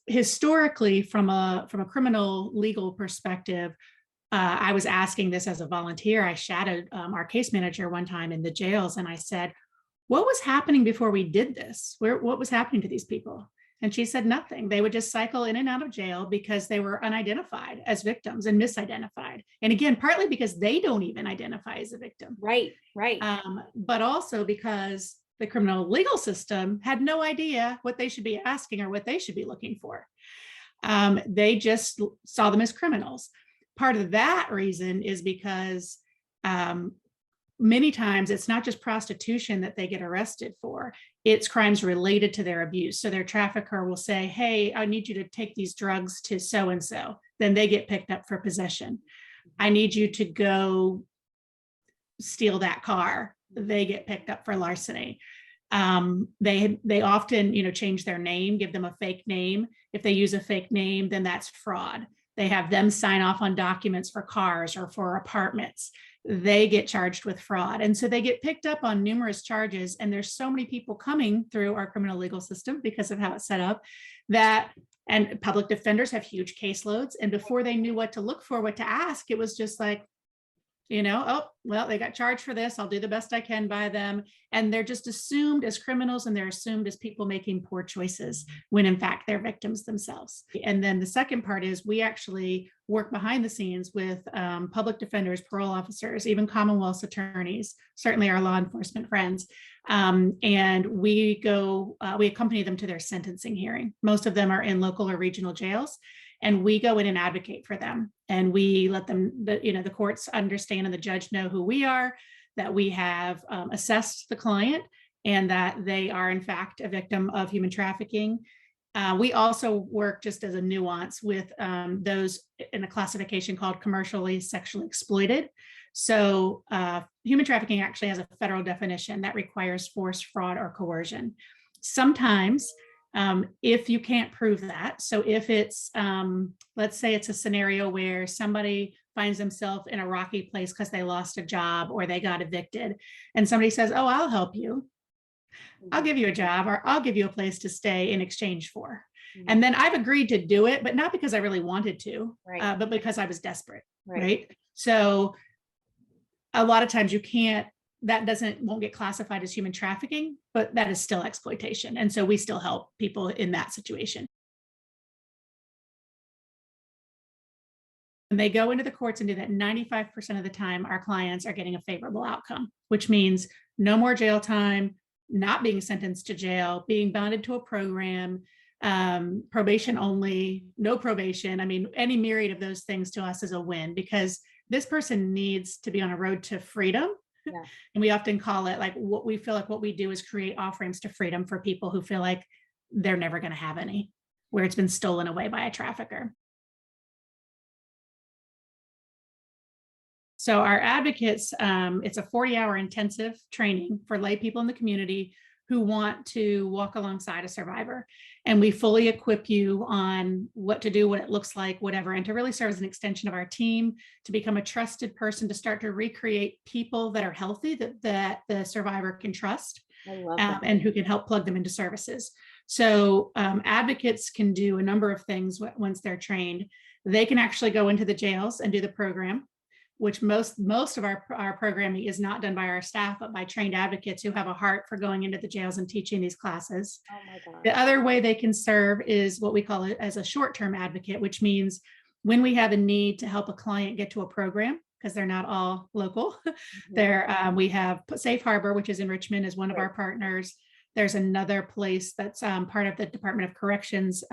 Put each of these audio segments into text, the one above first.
Historically, from a criminal legal perspective, I was asking this as a volunteer. I shadowed our case manager one time in the jails, and I said, what was happening before we did this? What was happening to these people? And she said nothing. They would just cycle in and out of jail because they were unidentified as victims and misidentified. And again, partly because they don't even identify as a victim. Right, right. But also because the criminal legal system had no idea what they should be asking or what they should be looking for. They just saw them as criminals. Part of that reason is because many times it's not just prostitution that they get arrested for, it's crimes related to their abuse. So their trafficker will say, hey, I need you to take these drugs to so-and-so. Then they get picked up for possession. I need you to go steal that car. They get picked up for larceny. They often, change their name, give them a fake name. If they use a fake name, then that's fraud. They have them sign off on documents for cars or for apartments. They get charged with fraud. And so they get picked up on numerous charges. And there's so many people coming through our criminal legal system because of how it's set up and public defenders have huge caseloads. And before they knew what to look for, what to ask, it was just like, oh, well, they got charged for this. I'll do the best I can by them. And they're just assumed as criminals, and they're assumed as people making poor choices when in fact they're victims themselves. And then the second part is we actually work behind the scenes with public defenders, parole officers, even Commonwealth's attorneys, certainly our law enforcement friends. And we accompany them to their sentencing hearing. Most of them are in local or regional jails. And we go in and advocate for them. And we let them, the courts understand and the judge know who we are, that we have assessed the client and that they are in fact a victim of human trafficking. We also work just as a nuance with those in a classification called commercially sexually exploited. So human trafficking actually has a federal definition that requires force, fraud, or coercion. Sometimes if you can't prove that, so if it's, let's say it's a scenario where somebody finds themselves in a rocky place because they lost a job or they got evicted, and somebody says, oh, I'll help you. I'll give you a job, or I'll give you a place to stay in exchange for. Mm-hmm. And then I've agreed to do it, but not because I really wanted to, right. But because I was desperate, right? So a lot of times won't get classified as human trafficking, but that is still exploitation. And so we still help people in that situation. When they go into the courts and do that, 95% of the time, our clients are getting a favorable outcome, which means no more jail time, not being sentenced to jail, being bonded to a program, probation only, no probation. I mean, any myriad of those things to us is a win, because this person needs to be on a road to freedom. Yeah. And we often call it what we do is create off-ramps to freedom for people who feel like they're never going to have any, where it's been stolen away by a trafficker. So our advocates, it's a 40-hour intensive training for lay people in the community who want to walk alongside a survivor. And we fully equip you on what to do, what it looks like, whatever, and to really serve as an extension of our team, to become a trusted person, to start to recreate people that are healthy, that the survivor can trust, and who can help plug them into services. So advocates can do a number of things once they're trained. They can actually go into the jails and do the program, which most of our programming is not done by our staff, but by trained advocates who have a heart for going into the jails and teaching these classes. Oh my God. The other way they can serve is what we call it as a short-term advocate, which means when we have a need to help a client get to a program, because they're not all local. Mm-hmm. We have Safe Harbor, which is in Richmond, is one of our partners. There's another place that's part of the Department of Corrections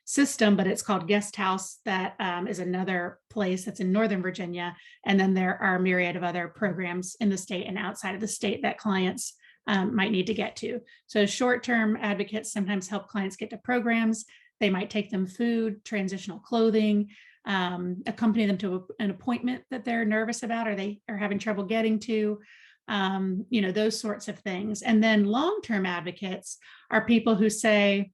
system, but it's called Guest House. That is another place that's in Northern Virginia. And then there are a myriad of other programs in the state and outside of the state that clients might need to get to. So short-term advocates sometimes help clients get to programs. They might take them food, transitional clothing, accompany them to an appointment that they're nervous about or they are having trouble getting to, those sorts of things. And then long-term advocates are people who say,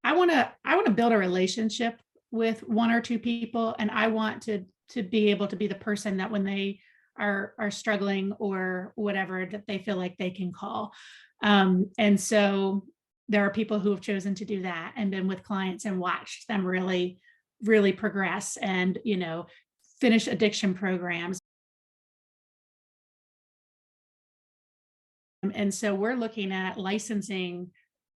I want to build a relationship with one or two people, and I want to be able to be the person that when they are struggling or whatever, that they feel like they can call. And so there are people who have chosen to do that and been with clients and watched them really, really progress and, finish addiction programs. And so we're looking at licensing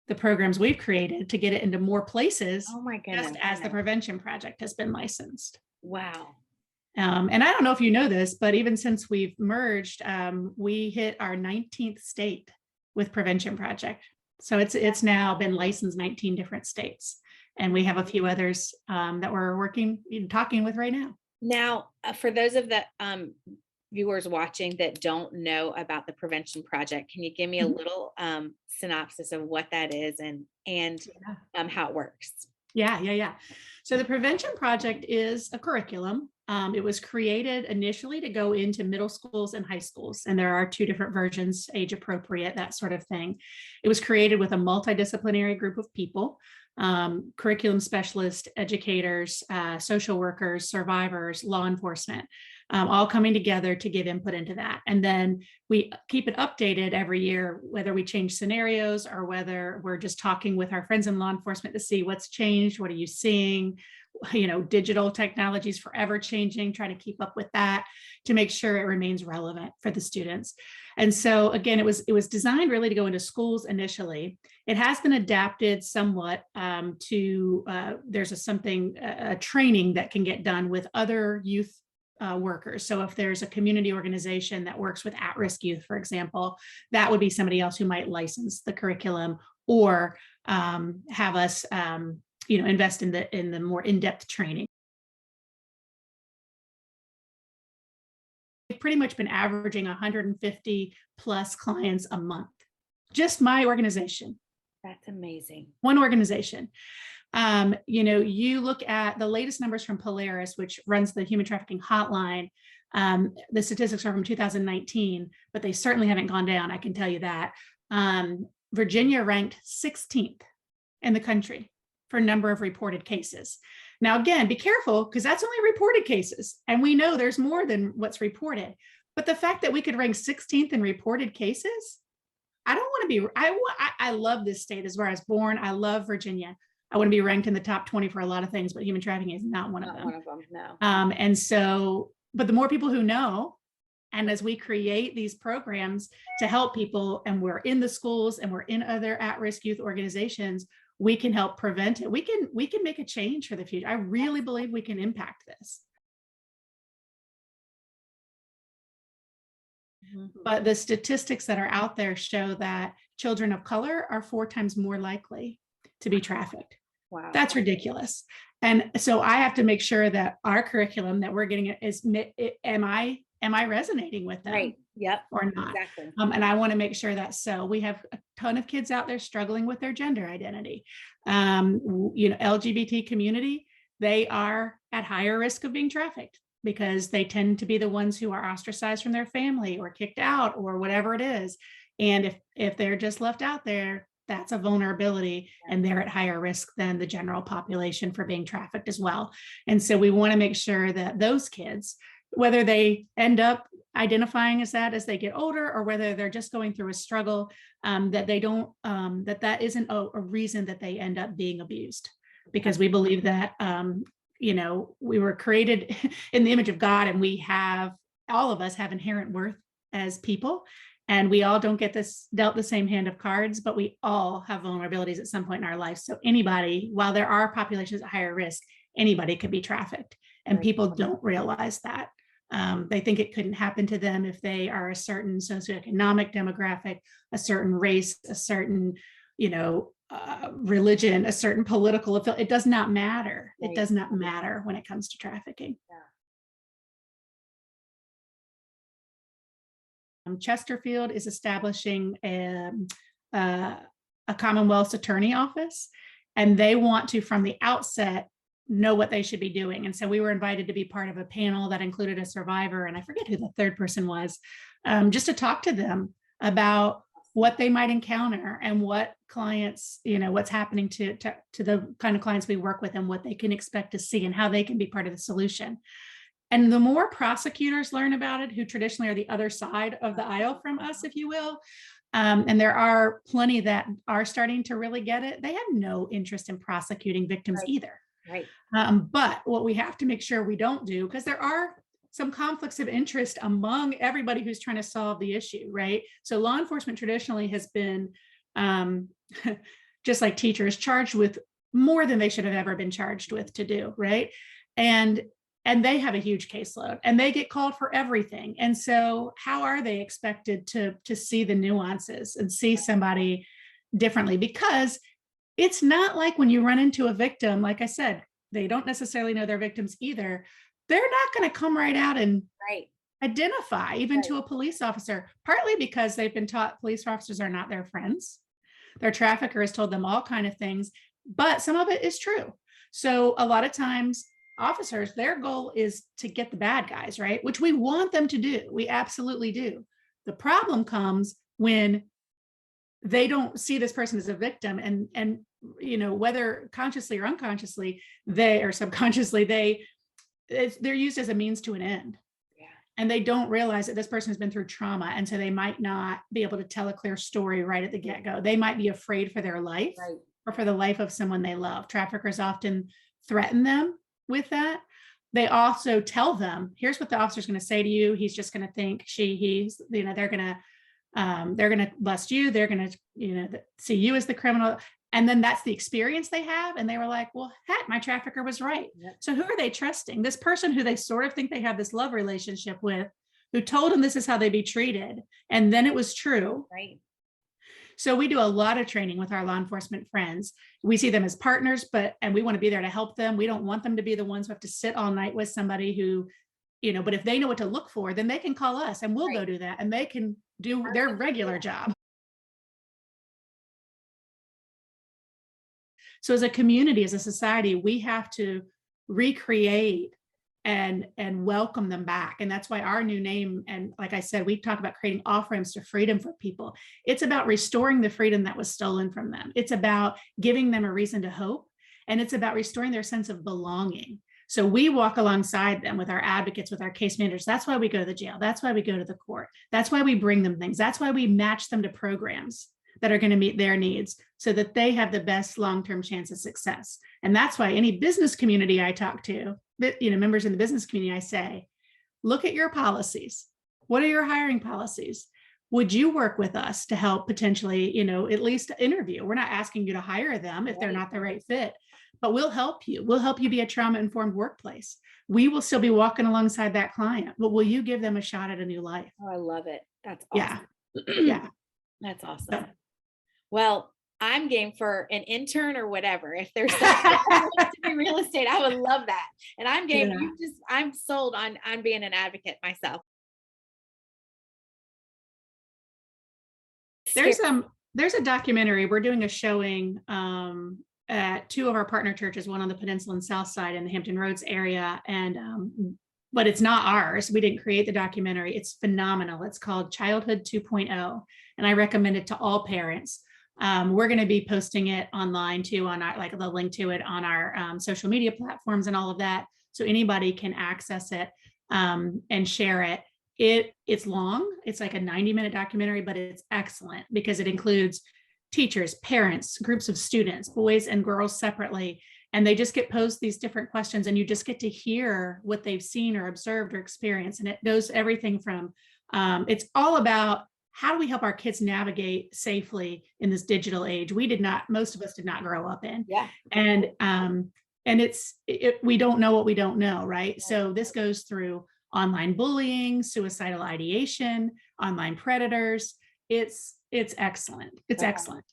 the programs we've created to get it into more places, Oh my goodness. just as the prevention project has been licensed. Wow. And I don't know if you know this, but even since we've merged, we hit our 19th state with Prevention Project. So it's now been licensed 19 different states. And we have a few others that we're talking with right now. Now, for those of the viewers watching that don't know about the Prevention Project, can you give me a little synopsis of what that is and how it works? Yeah. So the Prevention Project is a curriculum. It was created initially to go into middle schools and high schools, and there are 2 different versions, age appropriate, that sort of thing. It was created with a multidisciplinary group of people, curriculum specialists, educators, social workers, survivors, law enforcement, all coming together to give input into that. And then we keep it updated every year, whether we change scenarios or whether we're just talking with our friends in law enforcement to see what's changed, what are you seeing, digital technology is forever changing, trying to keep up with that to make sure it remains relevant for the students. And so again, it was designed really to go into schools initially. It has been adapted somewhat to there's a training that can get done with other youth workers. So if there's a community organization that works with at-risk youth, for example, that would be somebody else who might license the curriculum or have us invest in the more in-depth training. We've pretty much been averaging 150 plus clients a month. Just my organization. That's amazing. One organization. You look at the latest numbers from Polaris, which runs the human trafficking hotline. The statistics are from 2019, but they certainly haven't gone down. I can tell you that. Virginia ranked 16th in the country for number of reported cases. Now, again, be careful because that's only reported cases. And we know there's more than what's reported. But the fact that we could rank 16th in reported cases, I don't want to be, I love this state. Is where I was born. I love Virginia. I want to be ranked in the top 20 for a lot of things, but human trafficking is not one of them. One of them, no. And so, but the more people who know, and as we create these programs to help people, and we're in the schools and we're in other at-risk youth organizations, we can help prevent it. We can make a change for the future. I really believe we can impact this. But the statistics that are out there show that children of color are 4 times more likely to be trafficked. Wow. That's ridiculous. And so I have to make sure that our curriculum that we're getting is, am I resonating with them? Right. Yep. Or not? Exactly. And I want to make sure that so. We have a ton of kids out there struggling with their gender identity. LGBT community, they are at higher risk of being trafficked because they tend to be the ones who are ostracized from their family or kicked out or whatever it is. And if they're just left out there, that's a vulnerability, and they're at higher risk than the general population for being trafficked as well. And so we want to make sure that those kids, whether they end up identifying as that as they get older, or whether they're just going through a struggle, that they don't, that isn't a reason that they end up being abused, because we believe that, we were created in the image of God, and all of us have inherent worth as people. And we all don't get dealt the same hand of cards, but we all have vulnerabilities at some point in our life. So anybody, while there are populations at higher risk, anybody could be trafficked. And people don't realize that. They think it couldn't happen to them if they are a certain socioeconomic demographic, a certain race, a certain, religion, a certain political affiliation. It does not matter. It does not matter when it comes to trafficking. Chesterfield is establishing a Commonwealth's attorney office, and they want to, from the outset, know what they should be doing. And so we were invited to be part of a panel that included a survivor, and I forget who the third person was, just to talk to them about what they might encounter and what clients, what's happening to the kind of clients we work with, and what they can expect to see and how they can be part of the solution. And the more prosecutors learn about it, who traditionally are the other side of the aisle from us, if you will, And there are plenty that are starting to really get it. They have no interest in prosecuting victims Right. either. Right. But what we have to make sure we don't do, because there are some conflicts of interest among everybody who's trying to solve the issue, right? So law enforcement traditionally has been, just like teachers, charged with more than they should have ever been charged with to do, right? And they have a huge caseload and they get called for everything. And so how are they expected to see the nuances and see somebody differently? Because it's not like when you run into a victim, like I said, they don't necessarily know they're victims either. They're not going to come right out and Right. identify even Right. to a police officer, partly because they've been taught police officers are not their friends. Their trafficker has told them all kind of things, but some of it is true. So a lot of times officers, their goal is to get the bad guys, right? Which we want them to do. We absolutely do. The problem comes when they don't see this person as a victim, and whether consciously or unconsciously, they or subconsciously, they're used as a means to an end. Yeah. And they don't realize that this person has been through trauma, and so they might not be able to tell a clear story right at the get-go. They might be afraid for their life, Right. or for the life of someone they love. Traffickers often threaten them with that. They also tell them, here's what the officer's going to say to you. He's just going to think he's, they're going to bust you. They're going to, see you as the criminal. And then that's the experience they have. And they were like, well, heck, my trafficker was right. Yep. So who are they trusting? This person who they sort of think they have this love relationship with, who told them this is how they be treated. And then it was true. Right. So we do a lot of training with our law enforcement friends. We see them as partners, and we want to be there to help them. We don't want them to be the ones who have to sit all night with somebody who, but if they know what to look for, then they can call us and we'll go do that, and they can do their regular job. So as a community, as a society, we have to recreate and welcome them back. And that's why our new name, and like I said, we talk about creating off-ramps to freedom for people. It's about restoring the freedom that was stolen from them. It's about giving them a reason to hope. And it's about restoring their sense of belonging. So we walk alongside them with our advocates, with our case managers. That's why we go to the jail. That's why we go to the court. That's why we bring them things. That's why we match them to programs that are going to meet their needs so that they have the best long-term chance of success. And that's why any business community I talk to, members in the business community, I say, look at your policies. What are your hiring policies? Would you work with us to help potentially, at least interview? We're not asking you to hire them if they're not the right fit, but we'll help you. We'll help you be a trauma-informed workplace. We will still be walking alongside that client, but will you give them a shot at a new life? Oh, I love it. That's awesome. Yeah. That's awesome. Well, I'm game for an intern or whatever. If there's something to be real estate, I would love that. And I'm game. Yeah. I'm sold on being an advocate myself. There's a documentary. We're doing a showing at two of our partner churches, one on the Peninsula and South Side in the Hampton Roads area. And but it's not ours. We didn't create the documentary. It's phenomenal. It's called Childhood 2.0. And I recommend it to all parents. We're going to be posting it online too, on our, the link to it on our social media platforms and all of that. So anybody can access it and share it. It's long. It's like a 90-minute documentary, but it's excellent because it includes teachers, parents, groups of students, boys and girls separately. And they just get posed these different questions, and you just get to hear what they've seen or observed or experienced. And it goes everything from, it's all about how do we help our kids navigate safely in this digital age most of us did not grow up in. Yeah. And we don't know what we don't know, right? So this goes through online bullying, suicidal ideation, online predators. It's excellent. It's excellent.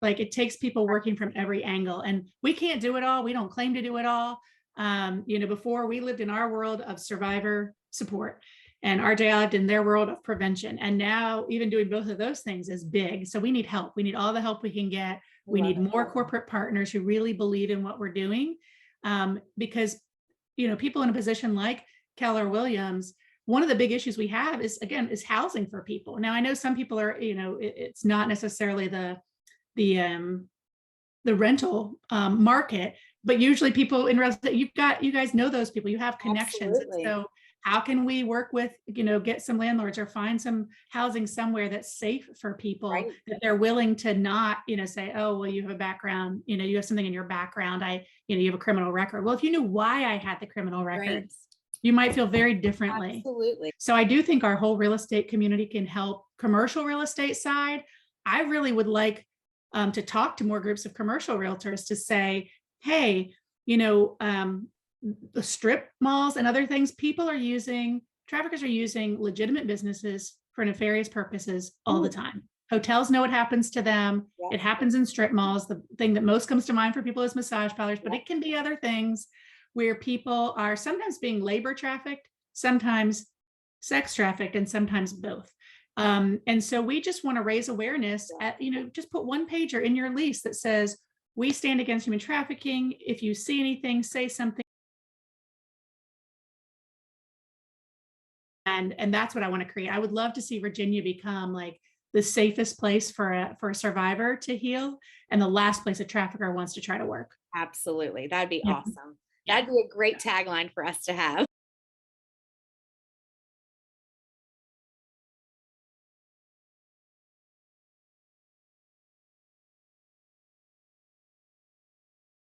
Like, it takes people working from every angle, and we can't do it all. We don't claim to do it all. Before, we lived in our world of survivor support, and RJI lived in their world of prevention. And now even doing both of those things is big. So we need help. We need all the help we can get. We need more corporate partners who really believe in what we're doing. Because, people in a position like Keller Williams, one of the big issues we have is housing for people. Now, I know some people are, it's not necessarily the rental market, but usually people in real estate, you guys know those people, you have connections. So How can we work with, get some landlords or find some housing somewhere that's safe for people, Right. that they're willing to not, say, oh, well, you have a background, you have something in your background. You have a criminal record. Well, if you knew why I had the criminal record, Right. you might feel very differently. Absolutely. So I do think our whole real estate community can help. Commercial real estate side, I really would like to talk to more groups of commercial realtors to say, hey, the strip malls and other things, traffickers are using legitimate businesses for nefarious purposes all the time. Hotels know what happens to them. Yeah. It happens in strip malls. The thing that most comes to mind for people is massage parlors, but it can be other things where people are sometimes being labor trafficked, sometimes sex trafficked, and sometimes both. And so we just want to raise awareness at, just put one pager in your lease that says, we stand against human trafficking. If you see anything, say something. And that's what I want to create. I would love to see Virginia become like the safest place for a survivor to heal, and the last place a trafficker wants to try to work. Absolutely. That'd be Yeah. awesome. That'd be a great tagline for us to have.